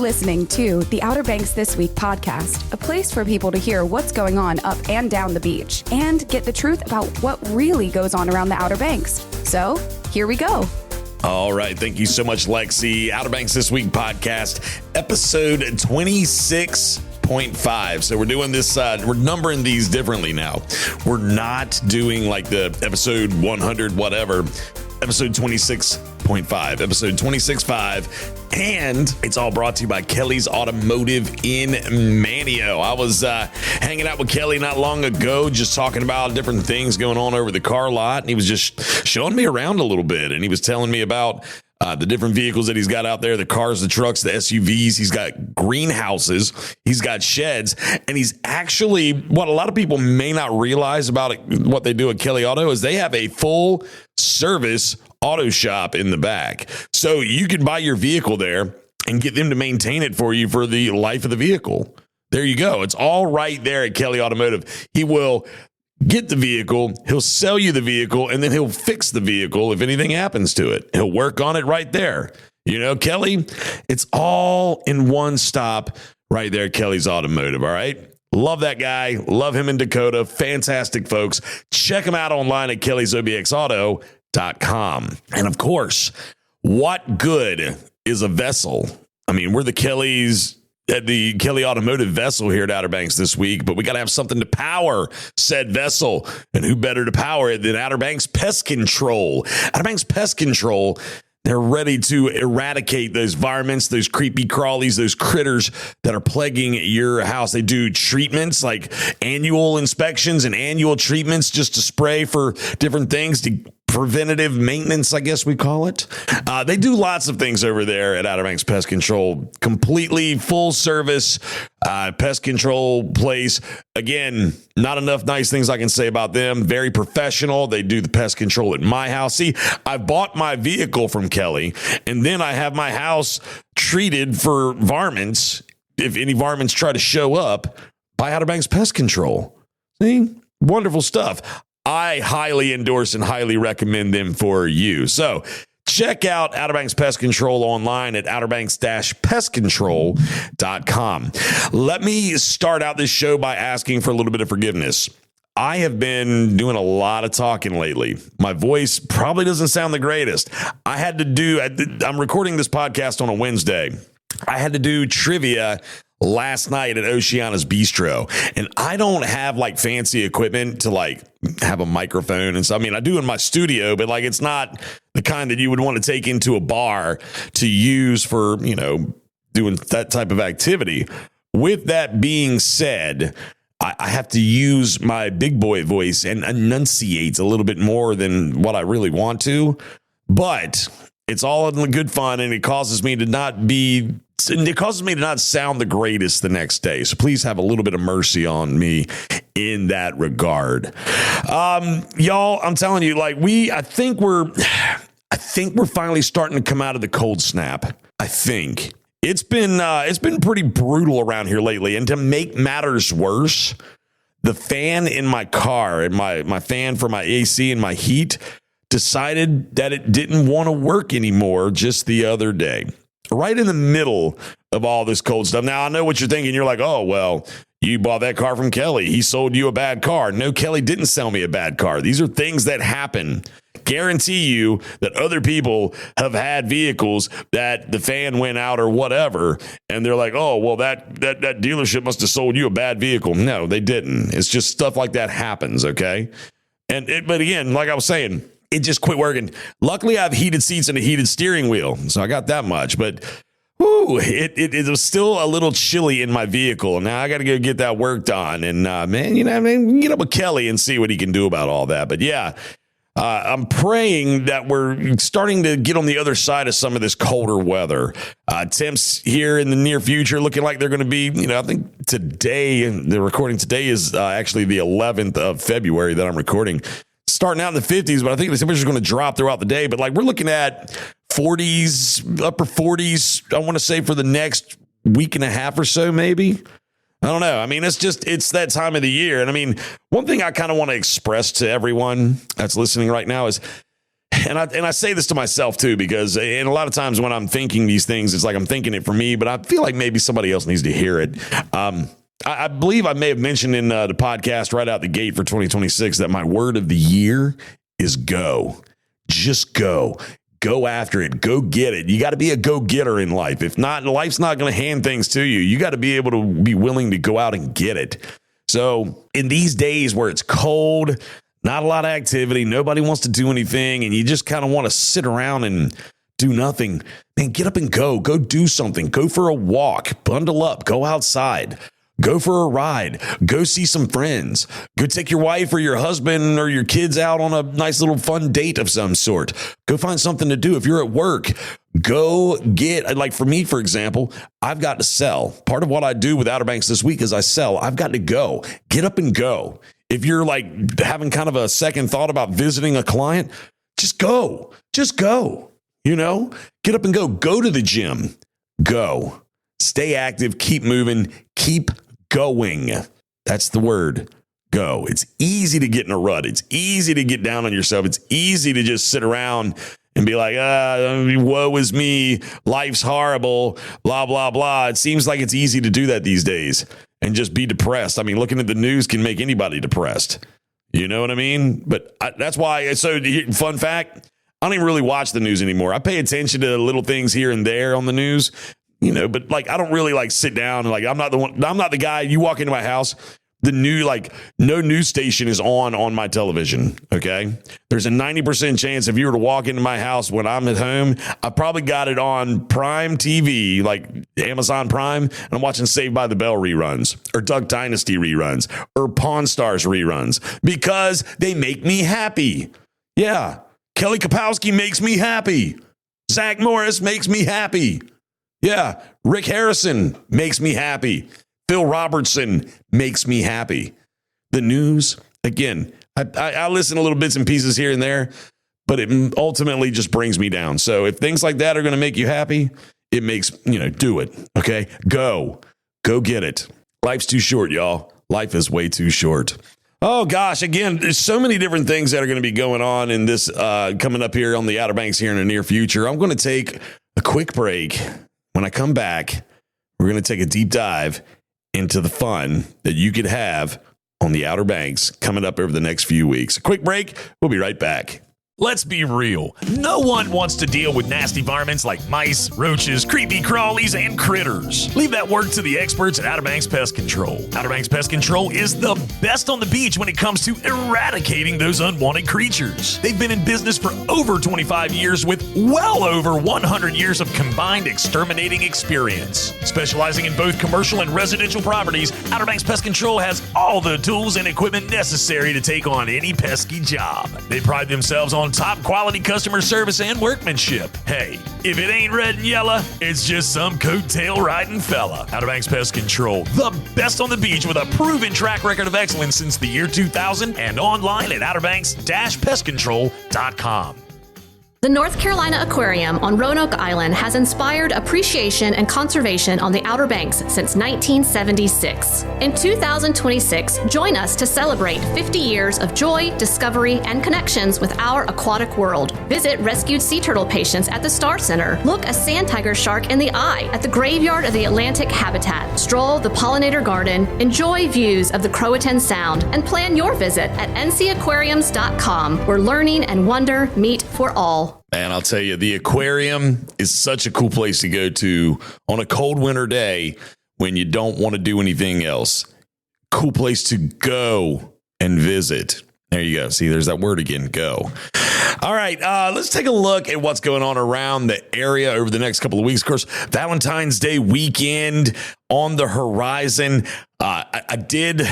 listening to the Outer Banks This Week podcast, a place for people to hear what's going on up and down the beach and get the truth about what really goes on around the Outer Banks. So, here we go. All right. Thank you so much, Lexi. Outer Banks This Week podcast, episode 26.5. So we're doing this, we're numbering these differently now. We're not doing like the episode 100, whatever, episode 26.5, episode 26.5. And it's all brought to you by Kelly's Automotive in Manio. I was hanging out with Kelly not long ago, just talking about different things going on over the car lot. And he was just showing me around a little bit. And he was telling me about the different vehicles that he's got out there, the cars, the trucks, the SUVs. He's got greenhouses. He's got sheds. And he's actually, what a lot of people may not realize about what they do at Kelly Auto is they have a full service auto shop in the back. So you can buy your vehicle there and get them to maintain it for you for the life of the vehicle. There you go. It's all right there at Kelly Automotive. He will get the vehicle, he'll sell you the vehicle, and then he'll fix the vehicle if anything happens to it. He'll work on it right there. You know, Kelly, it's all in one stop right there at Kelly's Automotive, all right? Love that guy. Love him in Dakota. Fantastic folks. Check him out online at kellysobxauto.com. And of course, what good is a vessel? I mean, we're the Kellys at the Kelly Automotive vessel here at Outer Banks this week, but we got to have something to power said vessel. And who better to power it than Outer Banks Pest Control? Outer Banks Pest Control, they're ready to eradicate those varmints, those creepy crawlies, those critters that are plaguing your house. They do treatments like annual inspections and annual treatments just to spray for different things, to preventative maintenance, I guess we call it. They do lots of things over there at Outer Banks Pest Control. Completely full service pest control place. Again, not enough nice things I can say about them. Very professional. They do the pest control at my house. See, I bought my vehicle from Kelly, and then I have my house treated for varmints. If any varmints try to show up, by Outer Banks Pest Control. See? Wonderful stuff. I highly endorse and highly recommend them for you. So check out Outer Banks Pest Control online at outerbanks-pestcontrol.com. Let me start out this show by asking for a little bit of forgiveness. I have been doing a lot of talking lately. My voice probably doesn't sound the greatest. I'm recording this podcast on a Wednesday. I had to do trivia last night at Oceana's Bistro, and I don't have like fancy equipment to like have a microphone and so I mean I do in my studio, but like it's not the kind that you would want to take into a bar to use for, you know, doing that type of activity. With that being said, I have to use my big boy voice and enunciate a little bit more than what I really want to, but it's all in good fun, and it causes me to not sound the greatest the next day. So please have a little bit of mercy on me in that regard. Y'all, I'm telling you, like I think we're finally starting to come out of the cold snap. I think it's been pretty brutal around here lately. And to make matters worse, the fan in my car and my fan for my AC and my heat decided that it didn't want to work anymore just the other day. Right in the middle of all this cold stuff. Now, I know what you're thinking. You're like, oh, well, you bought that car from Kelly. He sold you a bad car. No, Kelly didn't sell me a bad car. These are things that happen. Guarantee you that other people have had vehicles that the fan went out or whatever, and they're like, oh, well, that dealership must have sold you a bad vehicle. No, they didn't. It's just stuff like that happens, okay? But again, like I was saying, it just quit working. Luckily, I have heated seats and a heated steering wheel, so I got that much. But it was still a little chilly in my vehicle. Now I got to go get that worked on. And man, you know, I mean, get up with Kelly and see what he can do about all that. But yeah, I'm praying that we're starting to get on the other side of some of this colder weather. Temps here in the near future looking like they're going to be, you know, I think today, the recording today is actually the 11th of February that I'm recording. Starting out in the 50s, but I think the temperature is going to drop throughout the day. But like we're looking at 40s, upper 40s, I want to say for the next week and a half or so, maybe. I don't know. I mean, it's that time of the year. And I mean, one thing I kind of want to express to everyone that's listening right now is and I say this to myself too, because and a lot of times when I'm thinking these things, it's like I'm thinking it for me, but I feel like maybe somebody else needs to hear it. I believe I may have mentioned in the podcast right out the gate for 2026 that my word of the year is go. Just go. Go after it. Go get it. You got to be a go-getter in life. If not, life's not going to hand things to you. You got to be able to be willing to go out and get it. So in these days where it's cold, not a lot of activity, nobody wants to do anything, and you just kind of want to sit around and do nothing, man, get up and go. Go do something. Go for a walk. Bundle up. Go outside. Go for a ride. Go see some friends. Go take your wife or your husband or your kids out on a nice little fun date of some sort. Go find something to do. If you're at work, go get, like for me, for example, I've got to sell. Part of what I do with Outer Banks this week is I sell. I've got to go. Get up and go. If you're like having kind of a second thought about visiting a client, just go. Just go. You know, get up and go. Go to the gym. Go. Stay active. Keep moving. Keep going. That's the word. Go. It's easy to get in a rut. It's easy to get down on yourself. It's easy to just sit around and be like, woe is me. Life's horrible. Blah, blah, blah. It seems like it's easy to do that these days and just be depressed. I mean, looking at the news can make anybody depressed. You know what I mean? But that's why. So fun fact, I don't even really watch the news anymore. I pay attention to little things here and there on the news. You know, but like, I don't really like sit down and like, I'm not the guy. You walk into my house, no news station is on my television. Okay. There's a 90% chance if you were to walk into my house when I'm at home, I probably got it on Prime TV, like Amazon Prime, and I'm watching Saved by the Bell reruns or Duck Dynasty reruns or Pawn Stars reruns because they make me happy. Yeah. Kelly Kapowski makes me happy. Zach Morris makes me happy. Yeah, Rick Harrison makes me happy. Phil Robertson makes me happy. The news, again, I listen to little bits and pieces here and there, but it ultimately just brings me down. So if things like that are going to make you happy, it makes, do it. Okay, go get it. Life's too short, y'all. Life is way too short. Oh, gosh. Again, there's so many different things that are going to be going on in this coming up here on the Outer Banks here in the near future. I'm going to take a quick break. When I come back, we're going to take a deep dive into the fun that you could have on the Outer Banks coming up over the next few weeks. A quick break. We'll be right back. Let's be real. No one wants to deal with nasty varmints like mice, roaches, creepy crawlies, and critters. Leave that work to the experts at Outer Banks Pest Control. Outer Banks Pest Control is the best on the beach when it comes to eradicating those unwanted creatures. They've been in business for over 25 years with well over 100 years of combined exterminating experience. Specializing in both commercial and residential properties, Outer Banks Pest Control has all the tools and equipment necessary to take on any pesky job. They pride themselves on top quality customer service and workmanship. Hey, if it ain't red and yellow, it's just some coattail riding fella. Outer Banks Pest Control, the best on the beach with a proven track record of excellence since the year 2000 and online at outerbanks-pestcontrol.com. The North Carolina Aquarium on Roanoke Island has inspired appreciation and conservation on the Outer Banks since 1976. In 2026, join us to celebrate 50 years of joy, discovery, and connections with our aquatic world. Visit rescued sea turtle patients at the Star Center. Look a sand tiger shark in the eye at the Graveyard of the Atlantic Habitat. Stroll the Pollinator Garden, enjoy views of the Croatan Sound, and plan your visit at ncaquariums.com, where learning and wonder meet for all. And I'll tell you, the aquarium is such a cool place to go to on a cold winter day when you don't want to do anything else. Cool place to go and visit. There you go. See, there's that word again, go. All right, let's take a look at what's going on around the area over the next couple of weeks. Of course, Valentine's Day weekend on the horizon. It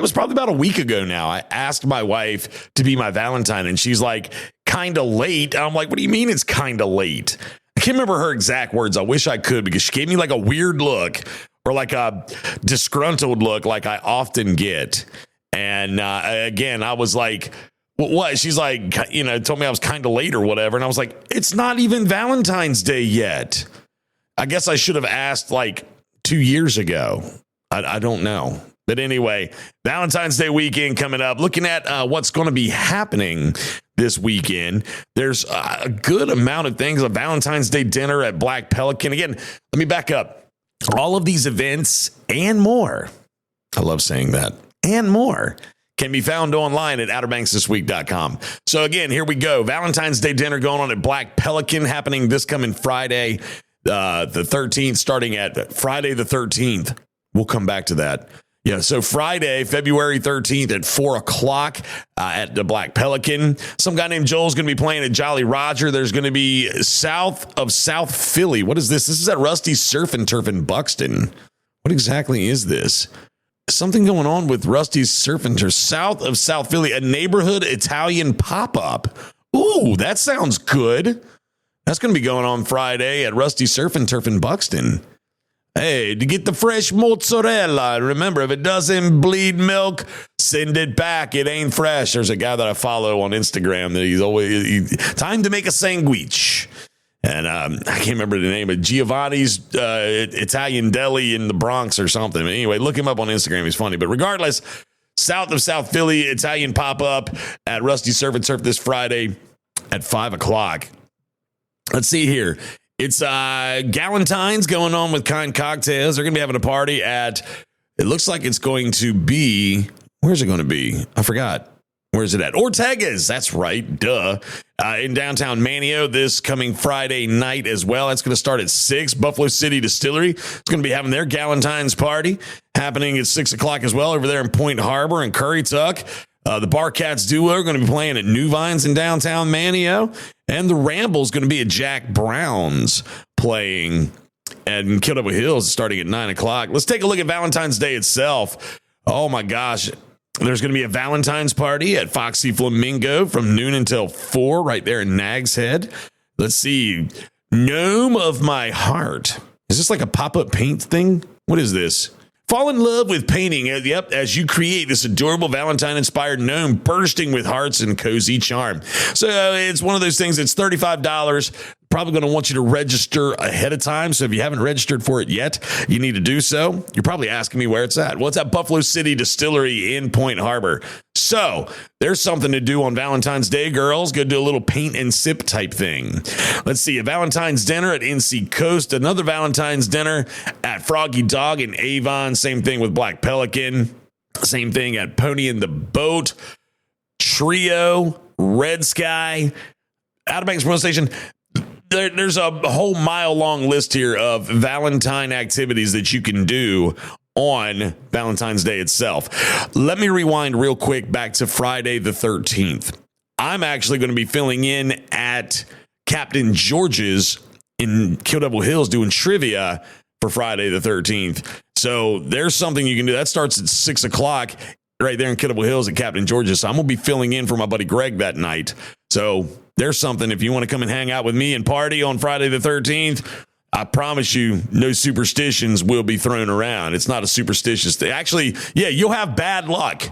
was probably about a week ago now. I asked my wife to be my Valentine, and she's like, kind of late. I'm like, what do you mean it's kind of late? I can't remember her exact words. I wish I could, because she gave me like a weird look or like a disgruntled look like I often get. And again, I was like, what? She's like, told me I was kind of late or whatever. And I was like, it's not even Valentine's Day yet. I guess I should have asked like 2 years ago. I don't know. But anyway, Valentine's Day weekend coming up. Looking at what's going to be happening this weekend. There's a good amount of things. A Valentine's Day dinner at Black Pelican. Again, let me back up. All of these events and more, I love saying that, and more, can be found online at OuterBanksThisWeek.com. So again, here we go. Valentine's Day dinner going on at Black Pelican, happening this coming Friday, the 13th, starting at Friday the 13th. We'll come back to that. Yeah, so Friday, February 13th at 4 o'clock at the Black Pelican. Some guy named Joel's going to be playing at Jolly Roger. There's going to be south of South Philly. What is this? This is at Rusty's Surf and Turf in Buxton. What exactly is this? Something going on with Rusty's Surf and Turf. South of South Philly, a neighborhood Italian pop-up. Ooh, that sounds good. That's going to be going on Friday at Rusty's Surf and Turf in Buxton. Hey, to get the fresh mozzarella. Remember, if it doesn't bleed milk, send it back. It ain't fresh. There's a guy that I follow on Instagram that he's always time to make a sandwich. And I can't remember the name of Giovanni's Italian Deli in the Bronx or something. Anyway, look him up on Instagram. He's funny. But regardless, south of South Philly, Italian pop-up at Rusty Surf and Turf this Friday at 5 o'clock. Let's see here. It's Galentine's going on with Kind Cocktails. They're going to be having a party at, it looks like it's going to be, where's it going to be? I forgot. Where's it at? Ortega's. That's right. Duh. In downtown Manio this coming Friday night as well. That's going to start at 6. Buffalo City Distillery is going to be having their Galentine's party happening at 6 o'clock as well over there in Point Harbor and Currituck. The Barcats Duo are going to be playing at New Vines in downtown Manio. And the Ramble's going to be at Jack Brown's playing at Kildare Hills starting at 9 o'clock. Let's take a look at Valentine's Day itself. Oh, my gosh. There's going to be a Valentine's party at Foxy Flamingo from noon until 4 right there in Nag's Head. Let's see. Gnome of My Heart. Is this like a pop-up paint thing? What is this? Fall in love with painting, yep, as you create this adorable Valentine-inspired gnome bursting with hearts and cozy charm. So it's one of those things, it's $35. Probably going to want you to register ahead of time. So if you haven't registered for it yet, you need to do so. You're probably asking me where it's at. Well, it's at Buffalo City Distillery in Point Harbor. So there's something to do on Valentine's Day, girls. Go do a little paint and sip type thing. Let's see, a Valentine's dinner at NC Coast, another Valentine's dinner at Froggy Dog in Avon. Same thing with Black Pelican. Same thing at Pony in the Boat, Trio, Red Sky, Outer Banks Promo Station. There's a whole mile-long list here of Valentine activities that you can do on Valentine's Day itself. Let me rewind real quick back to Friday the 13th. I'm actually going to be filling in at Captain George's in Kildare Hills doing trivia for Friday the 13th. So there's something you can do. That starts at 6 o'clock right there in Kildare Hills at Captain George's. So I'm going to be filling in for my buddy Greg that night. So there's something. If you want to come and hang out with me and party on Friday the 13th, I promise you no superstitions will be thrown around. It's not a superstitious thing. Actually, yeah, you'll have bad luck.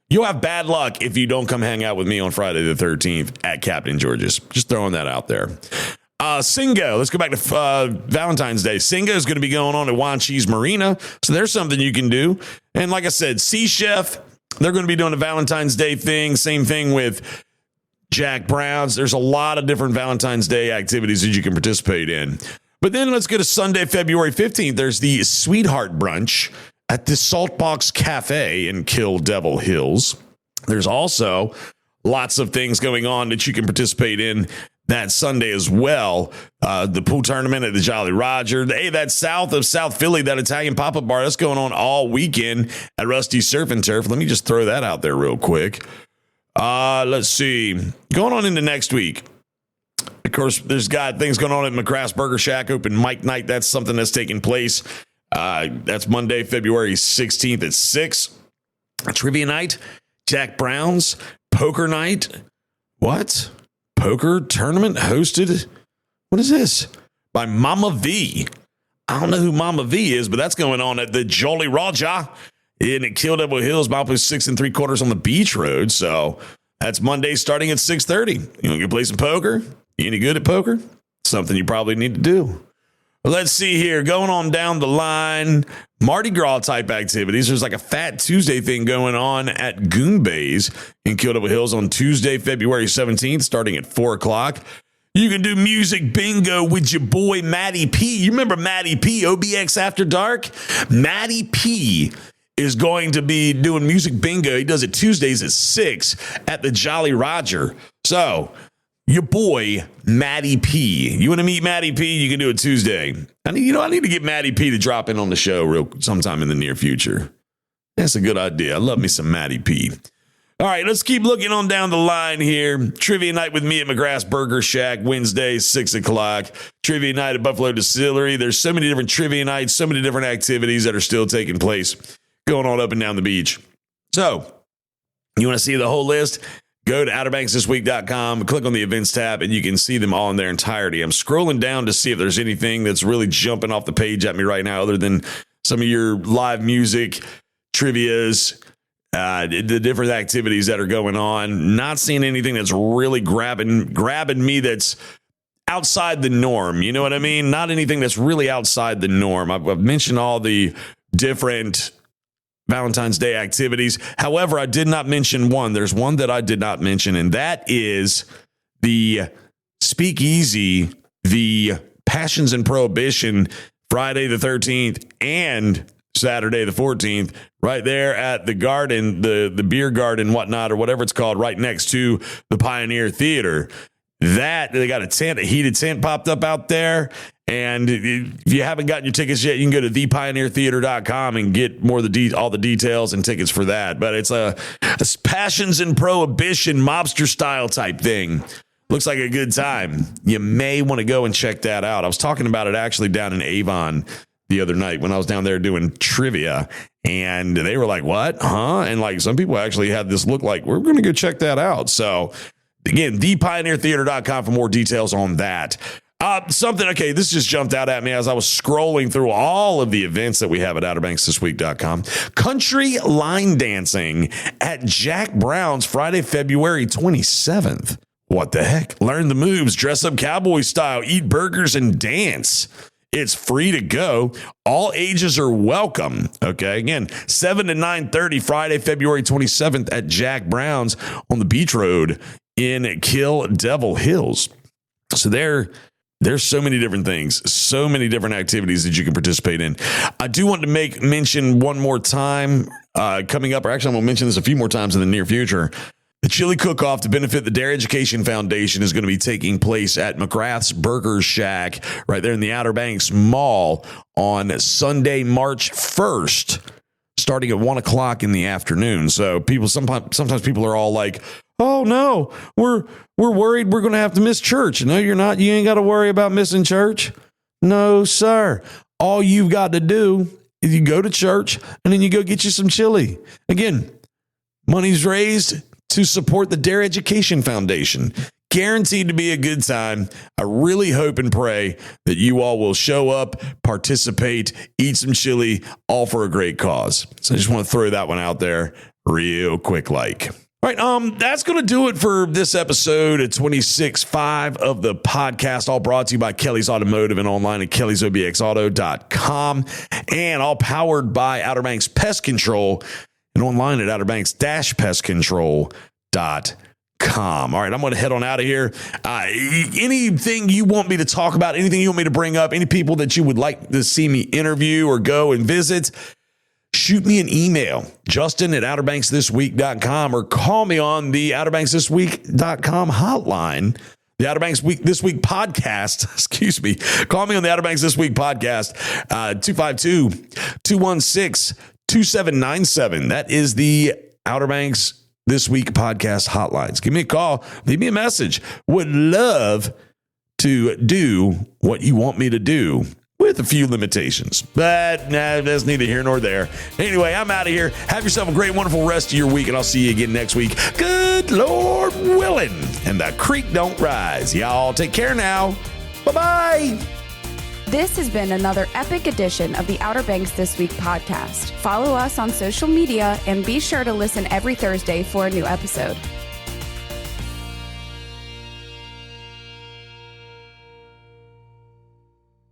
You'll have bad luck if you don't come hang out with me on Friday the 13th at Captain George's. Just throwing that out there. Singo. Let's go back to Valentine's Day. Singo is going to be going on at Wine Cheese Marina. So there's something you can do. And like I said, Sea Chef, they're going to be doing a Valentine's Day thing. Same thing with Jack Brown's. There's a lot of different Valentine's Day activities that you can participate in. But then let's go to Sunday, February 15th. There's the Sweetheart Brunch at the Saltbox Cafe in Kildare Hills. There's also lots of things going on that you can participate in that Sunday as well. The pool tournament at the Jolly Roger. Hey, that's south of South Philly, that Italian pop-up bar. That's going on all weekend at Rusty's Surf and Turf. Let me just throw that out there real quick. Let's see. Going on into next week. Of course, there's got things going on at McGrath's Burger Shack, open mic night. That's something that's taking place. That's Monday, February 16th at 6. Trivia night, Jack Brown's poker night. What? Poker tournament hosted? What is this? By Mama V. I don't know who Mama V is, but that's going on at the Jolly Roger in Kildare Hills, about 6 3/4 on the Beach Road. So that's Monday starting at 6:30. You want to go play some poker? You any good at poker? Something you probably need to do. Let's see here. Going on down the line, Mardi Gras type activities. There's like a Fat Tuesday thing going on at Goombays in Kill Devil Hills on Tuesday, February 17th, starting at 4 o'clock. You can do music bingo with your boy, Matty P. You remember Matty P, OBX After Dark? Matty P is going to be doing music bingo. He does it Tuesdays at 6 at the Jolly Roger. So, your boy, Matty P. You want to meet Matty P? You can do it Tuesday. I need to get Matty P to drop in on the show sometime in the near future. That's a good idea. I love me some Matty P. All right, let's keep looking on down the line here. Trivia night with me at McGrath's Burger Shack, Wednesday, 6 o'clock. Trivia night at Buffalo Distillery. There's so many different trivia nights, so many different activities that are still taking place going on up and down the beach. So, you want to see the whole list? Go to OuterBanksThisWeek.com, click on the events tab, and you can see them all in their entirety. I'm scrolling down to see if there's anything that's really jumping off the page at me right now, other than some of your live music, trivias, the different activities that are going on. Not seeing anything that's really grabbing me that's outside the norm. You know what I mean? Not anything that's really outside the norm. I've mentioned all the different Valentine's Day activities. However, I did not mention one. There's one that I did not mention, and that is the Speakeasy, the Passions and Prohibition, Friday the 13th and Saturday the 14th, right there at the garden, the beer garden, whatnot, or whatever it's called, right next to the Pioneer Theater. That they got a heated tent popped up out there. And if you haven't gotten your tickets yet, you can go to thepioneertheater.com and get all the details and tickets for that. But it's a Passions and Prohibition mobster style type thing. Looks like a good time. You may want to go and check that out. I was talking about it actually down in Avon the other night when I was down there doing trivia, and they were like, what? Huh? And like some people actually had this look like, we're going to go check that out. So again, thepioneertheater.com for more details on that. This just jumped out at me as I was scrolling through all of the events that we have at OuterBanksThisWeek.com. Country line dancing at Jack Brown's Friday, February 27th. What the heck? Learn the moves, dress up cowboy style, eat burgers, and dance. It's free to go. All ages are welcome. Okay, again, 7 to 9:30 Friday, February 27th at Jack Brown's on the Beach Road in Kill Devil Hills. So there's so many different things, so many different activities that you can participate in. I do want to mention one more time coming up, or actually I'm going to mention this a few more times in the near future. The Chili Cook-Off to benefit the Dare Education Foundation is going to be taking place at McGrath's Burger Shack right there in the Outer Banks Mall on Sunday, March 1st, starting at 1 o'clock in the afternoon. So sometimes people are all like, oh no, we're worried we're going to have to miss church. No, you're not. You ain't got to worry about missing church. No, sir. All you've got to do is you go to church and then you go get you some chili. Again, money's raised to support the Dare Education Foundation. Guaranteed to be a good time. I really hope and pray that you all will show up, participate, eat some chili, all for a great cause. So I just want to throw that one out there real quick like. All right, that's going to do it for this episode at 26.5 of the podcast, all brought to you by Kelly's Automotive and online at kellysobxauto.com, and all powered by Outer Banks Pest Control and online at outerbanks-pestcontrol.com. All right, I'm going to head on out of here. Anything you want me to talk about, anything you want me to bring up, any people that you would like to see me interview or go and visit, shoot me an email, justin@outerbanksthisweek.com, or call me on the outerbanksthisweek.com hotline, the Outer Banks This Week podcast, excuse me. Call me on the Outer Banks This Week podcast, 252-216-2797. That is the Outer Banks This Week podcast hotlines. Give me a call, leave me a message. Would love to do what you want me to do, with a few limitations. But that's neither here nor there. Anyway, I'm out of here. Have yourself a great, wonderful rest of your week, and I'll see you again next week. Good Lord willing, and the creek don't rise. Y'all take care now. Bye-bye. This has been another epic edition of the Outer Banks This Week podcast. Follow us on social media and be sure to listen every Thursday for a new episode.